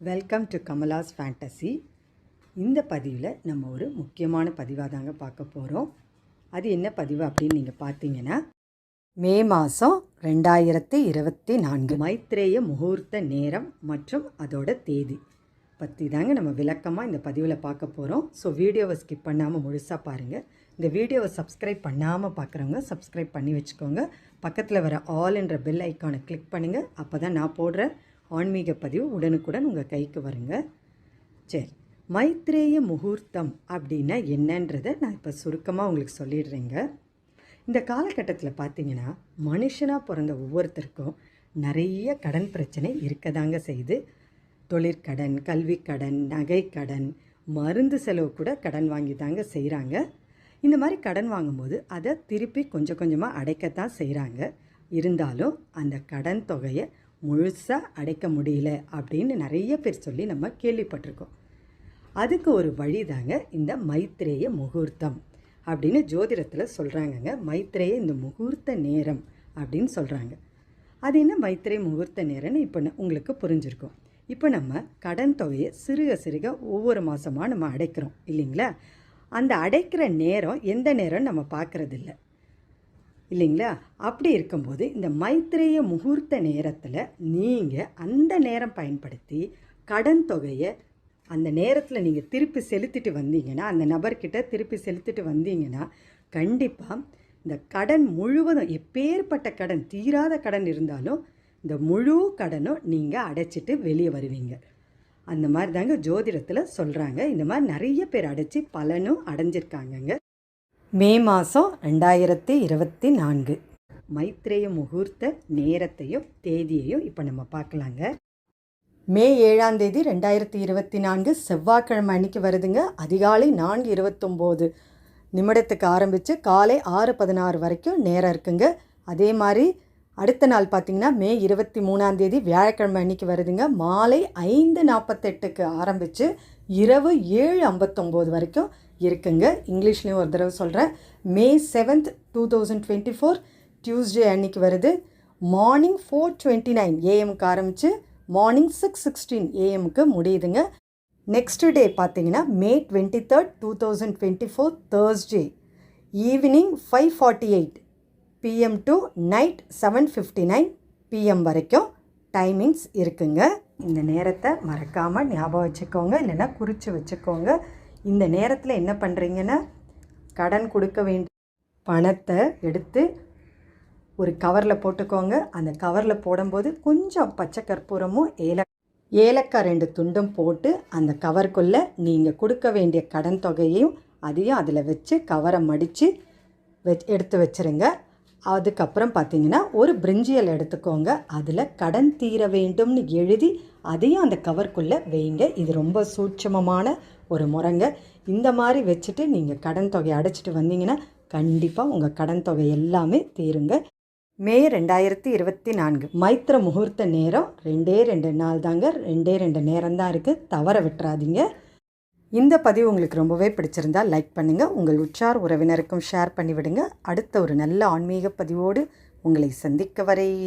Welcome to Kamala's fantasy. இந்த பதிவில் நம்ம ஒரு முக்கியமான பதிவாக தாங்க பார்க்க போகிறோம். அது என்ன பதிவு அப்படின்னு நீங்கள் பார்த்தீங்கன்னா, மே மாதம் 2024 மைத்ரேய முகூர்த்த நேரம் மற்றும் அதோட தேதி பற்றி தாங்க நம்ம விளக்கமாக இந்த பதிவில் பார்க்க போகிறோம். ஸோ வீடியோவை ஸ்கிப் பண்ணாமல் முழுசாக பாருங்கள். இந்த வீடியோவை சப்ஸ்கிரைப் பண்ணாமல் பார்க்குறவங்க சப்ஸ்கிரைப் பண்ணி வச்சுக்கோங்க. பக்கத்தில் வர ஆல் என்ற பெல் ஐக்கானை கிளிக் பண்ணுங்கள். அப்போ தான் நான் போடுற ஆன்மீக பதிவு உடனுக்குடன் உங்கள் கைக்கு வருங்க. சரி, மைத்ரேய முகூர்த்தம் அப்படின்னா என்னன்றதை நான் இப்போ சுருக்கமாக உங்களுக்கு சொல்லிடுறேங்க. இந்த காலகட்டத்தில் பார்த்திங்கன்னா, மனுஷனாக பிறந்த ஒவ்வொருத்தருக்கும் நிறைய கடன் பிரச்சனை இருக்க தாங்க செய்யுது. தொழிற்கடன், கல்வி கடன், நகை கடன், மருந்து செலவு கூட கடன் வாங்கி தாங்க செய்கிறாங்க. இந்த மாதிரி கடன் வாங்கும்போது அதை திருப்பி கொஞ்சம் கொஞ்சமாக அடைக்கத்தான் செய்கிறாங்க. இருந்தாலும் அந்த கடன் தொகையை முழுசாக அடைக்க முடியல அப்படின்னு நிறைய பேர் சொல்லி நம்ம கேள்விப்பட்டிருக்கோம். அதுக்கு ஒரு வழி தாங்க இந்த மைத்ரேய முகூர்த்தம் அப்படின்னு ஜோதிடத்தில் சொல்கிறாங்கங்க. மைத்ரேய இந்த முகூர்த்த நேரம் அப்படின்னு சொல்கிறாங்க. அது என்ன மைத்ரேய முகூர்த்த நேரம்னு இப்போ உங்களுக்கு புரிஞ்சிருக்கும். இப்போ நம்ம கடன் தொகையை சிறுக சிறுக ஒவ்வொரு மாதமாக நம்ம அடைக்கிறோம் இல்லைங்களா? அந்த அடைக்கிற நேரம் எந்த நேரம் நம்ம பார்க்குறதில்ல இல்லைங்களா? அப்படி இருக்கும்போது இந்த மைத்ரேய முகூர்த்த நேரத்தில் நீங்கள் அந்த நேரம் பயன்படுத்தி கடன் தொகையை அந்த நேரத்தில் நீங்கள் திருப்பி செலுத்திட்டு வந்தீங்கன்னா, அந்த நபர்கிட்ட திருப்பி செலுத்திட்டு வந்தீங்கன்னா, கண்டிப்பாக இந்த கடன் முழுவதும், எப்பேற்பட்ட கடன், தீராத கடன் இருந்தாலும் இந்த முழு கடனும் நீங்கள் அடைச்சிட்டு வெளியே வருவீங்க. அந்த மாதிரி தாங்க ஜோதிடத்தில் சொல்கிறாங்க. இந்த மாதிரி நிறைய பேர் அடைச்சி பலனும் அடைஞ்சிருக்காங்கங்க. மே மாதம் 2024 மைத்ரேய முகூர்த்த நேரத்தையும் தேதியையும் இப்போ நம்ம பார்க்கலாங்க. மே 7ஆம் தேதி 2024 செவ்வாய்க்கிழமை அன்றைக்கி வருதுங்க. அதிகாலை 4:29 நிமிடத்துக்கு ஆரம்பித்து காலை 6:16 வரைக்கும் நேரம் இருக்குங்க. அதே மாதிரி அடுத்த நாள் பார்த்திங்கன்னா மே 23ஆம் தேதி வியாழக்கிழமை அன்றைக்கி வருதுங்க. மாலை 5:48க்கு ஆரம்பித்து இரவு 7:59 வரைக்கும் இருக்குங்க. இங்கிலீஷ்லேயும் ஒரு தடவை சொல்கிறேன். மே 7th 2024 டியூஸ்டே அன்றைக்கி வருது. மார்னிங் 4:29 AM ஆரம்பித்து மார்னிங் 6:16 AM முடியுதுங்க. நெக்ஸ்ட் டே பார்த்திங்கன்னா மே 23rd 2024 Thursday evening 5:48 PM to night 7:59 PM வரைக்கும் டைமிங்ஸ் இருக்குங்க. இந்த நேரத்தை மறக்காமல் ஞாபகம் வச்சுக்கோங்க, இல்லைன்னா குறித்து வச்சுக்கோங்க. இந்த நேரத்தில் என்ன பண்ணுறீங்கன்னா, கடன் கொடுக்க வேண்டிய பணத்தை எடுத்து ஒரு கவரில் போட்டுக்கோங்க. அந்த கவரில் போடும்போது கொஞ்சம் பச்சை கற்பூரமும் ஏலக்காய் 2 துண்டும் போட்டு அந்த கவருக்குள்ளே நீங்கள் கொடுக்க வேண்டிய கடன் தொகையையும் அதையும் அதில் வச்சு கவரை மடித்து எடுத்து வச்சுருங்க. அதுக்கப்புறம் பார்த்திங்கன்னா ஒரு பிரிஞ்சியல் எடுத்துக்கோங்க. அதில் கடன் தீர வேண்டும்னு எழுதி அதையும் அந்த கவருக்குள்ளே வைங்க. இது ரொம்ப சூட்சமமான ஒரு முறைங்க. இந்த மாதிரி வச்சுட்டு நீங்கள் கடன் தொகையை அடைச்சிட்டு வந்தீங்கன்னா கண்டிப்பாக உங்கள் கடன் தொகை எல்லாமே தீருங்க. மே 2024 மைத்ர முகூர்த்த நேரம் 2 நாள் தாங்க. 2 நேரம் தான் இருக்குது, தவற விட்டுறாதீங்க. இந்த பதிவு உங்களுக்கு ரொம்பவே பிடிச்சிருந்தால் லைக் பண்ணுங்கள். உங்கள் உற்றார் உறவினருக்கும் ஷேர் பண்ணிவிடுங்க. அடுத்த ஒரு நல்ல ஆன்மீக பதிவோடு உங்களை சந்திக்க வரேன்.